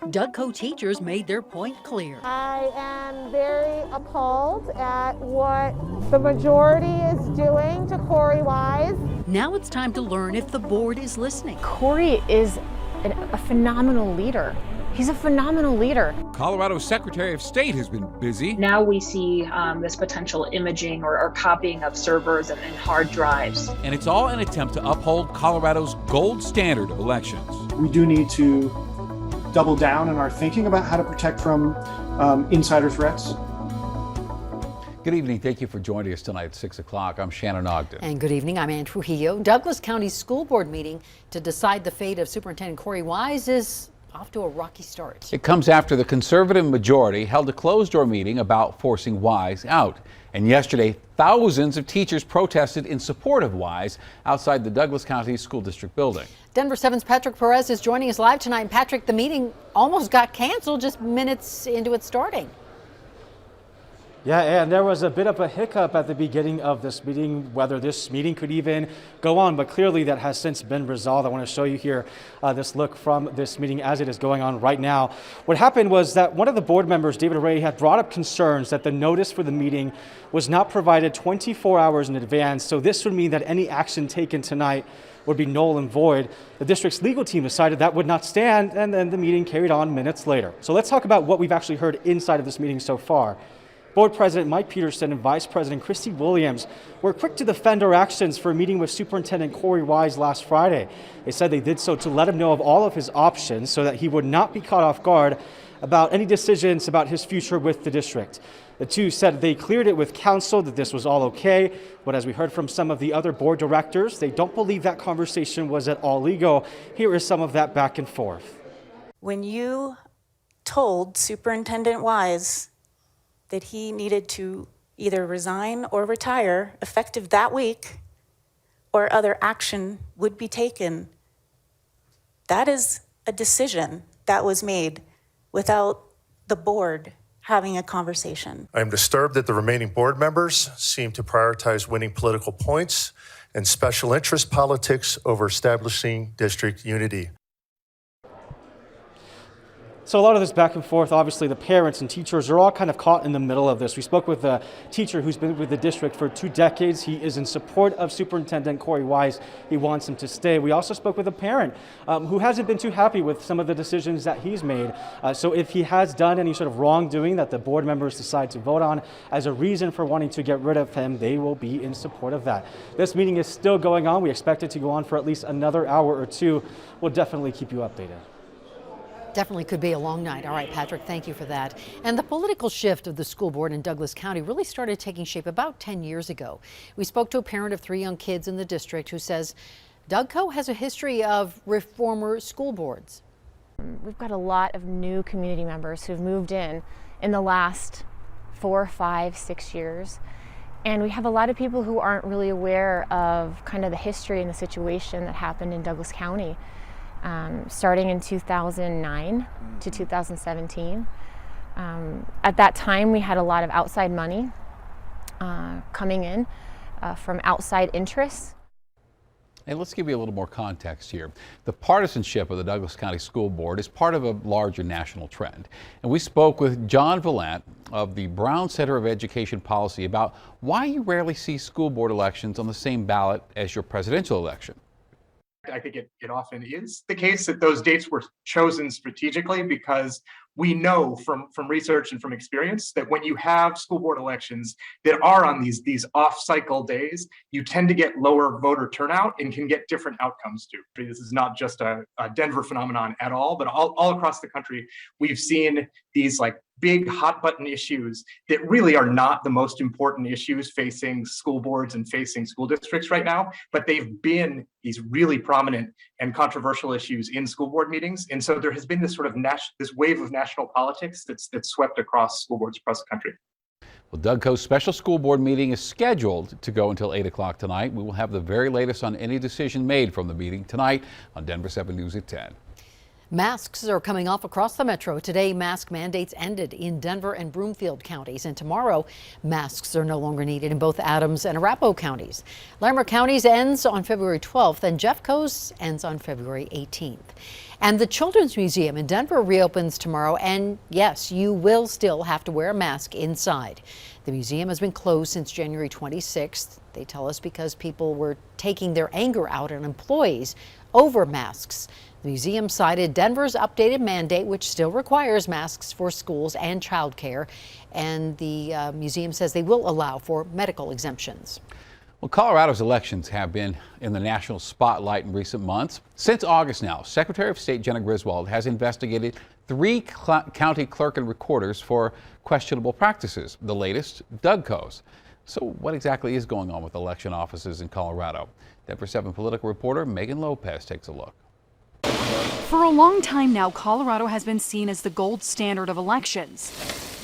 Doug co-teachers made their point clear. I am very appalled at what the majority is doing to Corey Wise. Now it's time to learn if the board is listening. Corey is a phenomenal leader. He's a phenomenal leader. Colorado's Secretary of State has been busy. Now we see this potential imaging or copying of servers and hard drives. And it's all an attempt to uphold Colorado's gold standard of elections. We do need to double down in our thinking about how to protect from insider threats. Good evening. Thank you for joining us tonight at 6 o'clock. I'm Shannon Ogden. And good evening. I'm Ann Trujillo. Douglas County School Board meeting to decide the fate of Superintendent Corey Wise is off to a rocky start. It comes after the conservative majority held a closed-door meeting about forcing Wise out. And yesterday, thousands of teachers protested in support of Wise outside the Douglas County School District building. Denver 7's Patrick Perez is joining us live tonight. And Patrick, the meeting almost got canceled just minutes into it starting. Yeah, and there was a bit of a hiccup at the beginning of this meeting, whether this meeting could even go on, but clearly that has since been resolved. I want to show you here this look from this meeting as it is going on right now. What happened was that one of the board members, David Ray, had brought up concerns that the notice for the meeting was not provided 24 hours in advance, so this would mean that any action taken tonight would be null and void. The district's legal team decided that would not stand, and then the meeting carried on minutes later. So let's talk about what we've actually heard inside of this meeting so far. Board President Mike Peterson and Vice President Christy Williams were quick to defend our actions for a meeting with Superintendent Corey Wise last Friday. They said they did so to let him know of all of his options so that he would not be caught off guard about any decisions about his future with the district. The two said they cleared it with counsel that this was all okay, but as we heard from some of the other board directors, they don't believe that conversation was at all legal. Here is some of that back and forth. When you told Superintendent Wise that he needed to either resign or retire effective that week, or other action would be taken, that is a decision that was made without the board having a conversation. I am disturbed that the remaining board members seem to prioritize winning political points and special interest politics over establishing district unity. So a lot of this back and forth, obviously the parents and teachers are all kind of caught in the middle of this. We spoke with a teacher who's been with the district for 2 decades. He is in support of Superintendent Corey Wise. He wants him to stay. We also spoke with a parent who hasn't been too happy with some of the decisions that he's made. So if he has done any sort of wrongdoing that the board members decide to vote on as a reason for wanting to get rid of him, they will be in support of that. This meeting is still going on. We expect it to go on for at least another hour or two. We'll definitely keep you updated. Definitely could be a long night. All right, Patrick, thank you for that. And the political shift of the school board in Douglas County really started taking shape about 10 years ago. We spoke to a parent of 3 young kids in the district who says Dougco has a history of reformer school boards. We've got a lot of new community members who've moved in the last 4, 5, 6 years. And we have a lot of people who aren't really aware of kind of the history and the situation that happened in Douglas County. Starting in 2009 to 2017. At that time, we had a lot of outside money coming in from outside interests. And let's give you a little more context here. The partisanship of the Douglas County School Board is part of a larger national trend. And we spoke with John Villant of the Brown Center of Education Policy about why you rarely see school board elections on the same ballot as your presidential election. I think it often is the case that those dates were chosen strategically because we know from research and from experience that when you have school board elections that are on these off-cycle days, you tend to get lower voter turnout and can get different outcomes too. This is not just a Denver phenomenon at all, but all across the country, we've seen these like big hot button issues that really are not the most important issues facing school boards and facing school districts right now, but they've been these really prominent and controversial issues in school board meetings. And so there has been this sort of this wave of national politics that's swept across school boards across the country. Well, Dougco's special school board meeting is scheduled to go until 8 o'clock tonight. We will have the very latest on any decision made from the meeting tonight on Denver 7 News at 10. Masks are coming off across the metro. Today, mask mandates ended in Denver and Broomfield counties, and tomorrow, masks are no longer needed in both Adams and Arapahoe counties. Larimer County's ends on February 12th, and Jeffco's ends on February 18th. And the Children's Museum in Denver reopens tomorrow, and yes, you will still have to wear a mask inside. The museum has been closed since January 26th. They tell us because people were taking their anger out on employees over masks. The museum cited Denver's updated mandate, which still requires masks for schools and childcare, and the museum says they will allow for medical exemptions. Well, Colorado's elections have been in the national spotlight in recent months. Since August now, Secretary of State Jena Griswold has investigated 3 county clerk and recorders for questionable practices. The latest, Dougco's. So what exactly is going on with election offices in Colorado? Denver 7 political reporter Megan Lopez takes a look. For a long time now, Colorado has been seen as the gold standard of elections.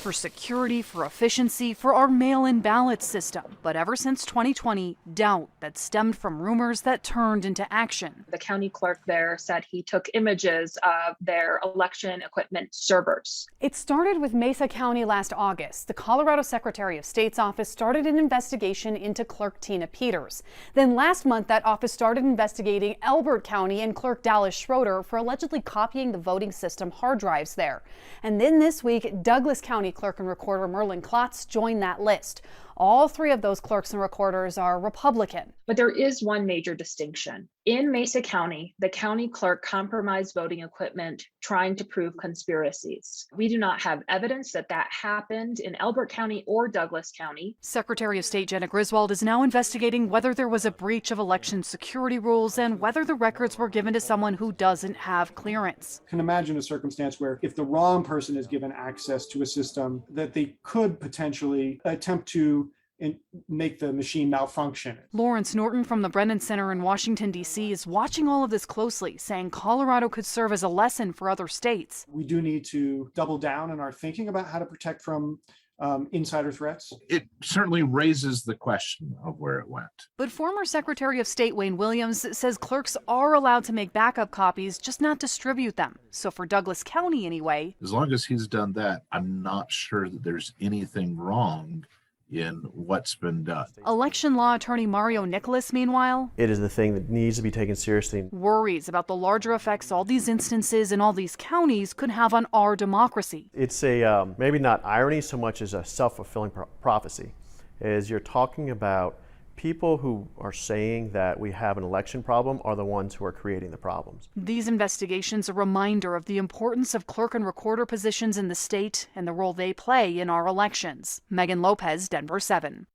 For security, for efficiency, for our mail-in ballot system. But ever since 2020, doubt that stemmed from rumors that turned into action. The county clerk there said he took images of their election equipment servers. It started with Mesa County last August. The Colorado Secretary of State's office started an investigation into Clerk Tina Peters. Then last month, that office started investigating Elbert County and Clerk Dallas Schroeder for allegedly copying the voting system hard drives there. And then this week, Douglas County Clerk and Recorder Merlin Klotz joined that list. All 3 of those clerks and recorders are Republican. But there is one major distinction. In Mesa County, the county clerk compromised voting equipment trying to prove conspiracies. We do not have evidence that that happened in Elbert County or Douglas County. Secretary of State Jena Griswold is now investigating whether there was a breach of election security rules and whether the records were given to someone who doesn't have clearance. I can imagine a circumstance where if the wrong person is given access to a system, that they could potentially attempt to make the machine malfunction. Lawrence Norton from the Brennan Center in Washington, D.C. is watching all of this closely, saying Colorado could serve as a lesson for other states. We do need to double down in our thinking about how to protect from insider threats. It certainly raises the question of where it went. But former Secretary of State Wayne Williams says clerks are allowed to make backup copies, just not distribute them. So for Douglas County anyway. As long as he's done that, I'm not sure that there's anything wrong in what's been done. Election law attorney Mario Nicholas, meanwhile, it is the thing that needs to be taken seriously. Worries about the larger effects all these instances in all these counties could have on our democracy. It's a maybe not irony so much as a self-fulfilling prophecy, as you're talking about people who are saying that we have an election problem are the ones who are creating the problems. These investigations are a reminder of the importance of clerk and recorder positions in the state and the role they play in our elections. Megan Lopez, Denver 7.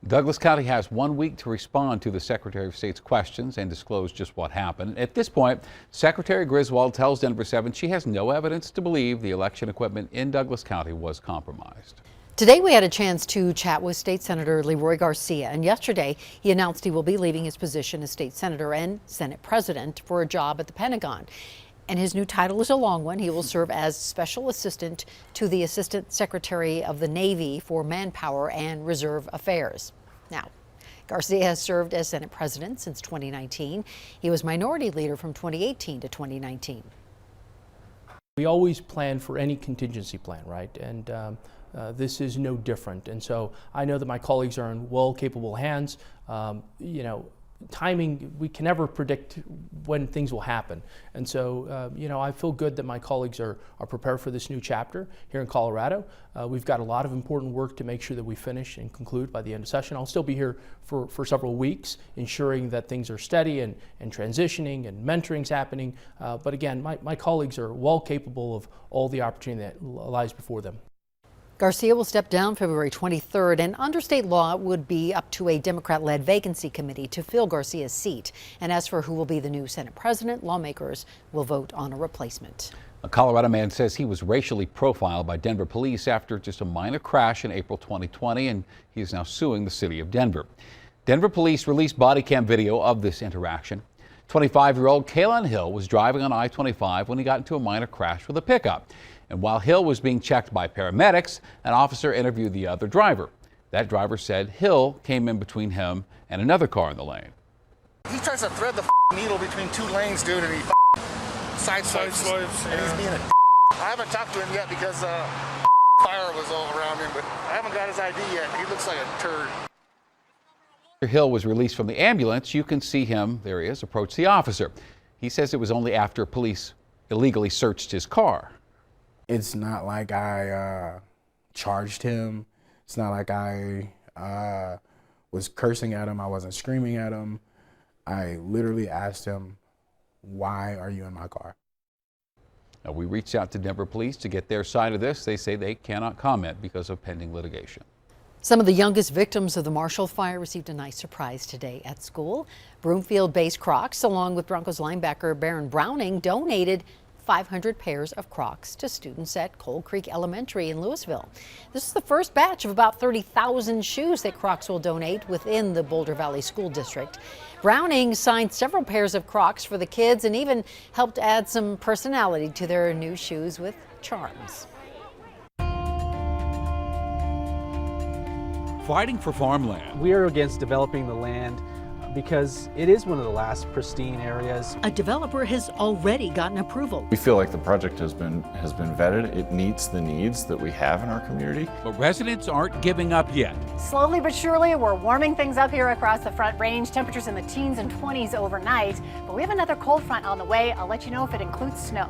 Douglas County has 1 week to respond to the Secretary of State's questions and disclose just what happened. At this point, Secretary Griswold tells Denver 7 she has no evidence to believe the election equipment in Douglas County was compromised. Today we had a chance to chat with State Senator Leroy Garcia, and yesterday he announced he will be leaving his position as state senator and Senate president for a job at the Pentagon. And his new title is a long one. He will serve as special assistant to the Assistant Secretary of the Navy for Manpower and Reserve Affairs. Now, Garcia has served as Senate president since 2019. He was minority leader from 2018 to 2019. We always plan for any contingency plan, right? And this is no different. And so I know that my colleagues are in well-capable hands. Timing, we can never predict when things will happen. And so, I feel good that my colleagues are prepared for this new chapter here in Colorado. We've got a lot of important work to make sure that we finish and conclude by the end of session. I'll still be here for several weeks, ensuring that things are steady and transitioning and mentoring's happening. But again, my colleagues are well capable of all the opportunity that lies before them. Garcia will step down February 23rd, and under state law it would be up to a Democrat-led vacancy committee to fill Garcia's seat. And as for who will be the new Senate president, lawmakers will vote on a replacement. A Colorado man says he was racially profiled by Denver police after just a minor crash in April 2020, and he is now suing the city of Denver. Denver police released body cam video of this interaction. 25-year-old Kaylon Hill was driving on I-25 when he got into a minor crash with a pickup. And while Hill was being checked by paramedics, an officer interviewed the other driver. That driver said Hill came in between him and another car in the lane. He tries to thread the needle between 2 lanes, dude, and he side swipes, and he's being a I haven't talked to him yet because fire was all around him, but I haven't got his ID yet. He looks like a turd. After Hill was released from the ambulance, you can see him, there he is, approach the officer. He says it was only after police illegally searched his car. It's not like I charged him. It's not like I was cursing at him. I wasn't screaming at him. I literally asked him, "Why are you in my car?" Now, we reached out to Denver police to get their side of this. They say they cannot comment because of pending litigation. Some of the youngest victims of the Marshall Fire received a nice surprise today at school. Broomfield-based Crocs, along with Broncos linebacker Baron Browning, donated 500 pairs of Crocs to students at Cold Creek Elementary in Louisville. This is the first batch of about 30,000 shoes that Crocs will donate within the Boulder Valley School District. Browning signed several pairs of Crocs for the kids and even helped add some personality to their new shoes with charms. Fighting for farmland. We are against developing the land because it is one of the last pristine areas. A developer has already gotten approval. We feel like the project has been vetted. It meets the needs that we have in our community. But residents aren't giving up yet. Slowly but surely, we're warming things up here across the Front Range. Temperatures in the teens and 20s overnight. But we have another cold front on the way. I'll let you know if it includes snow.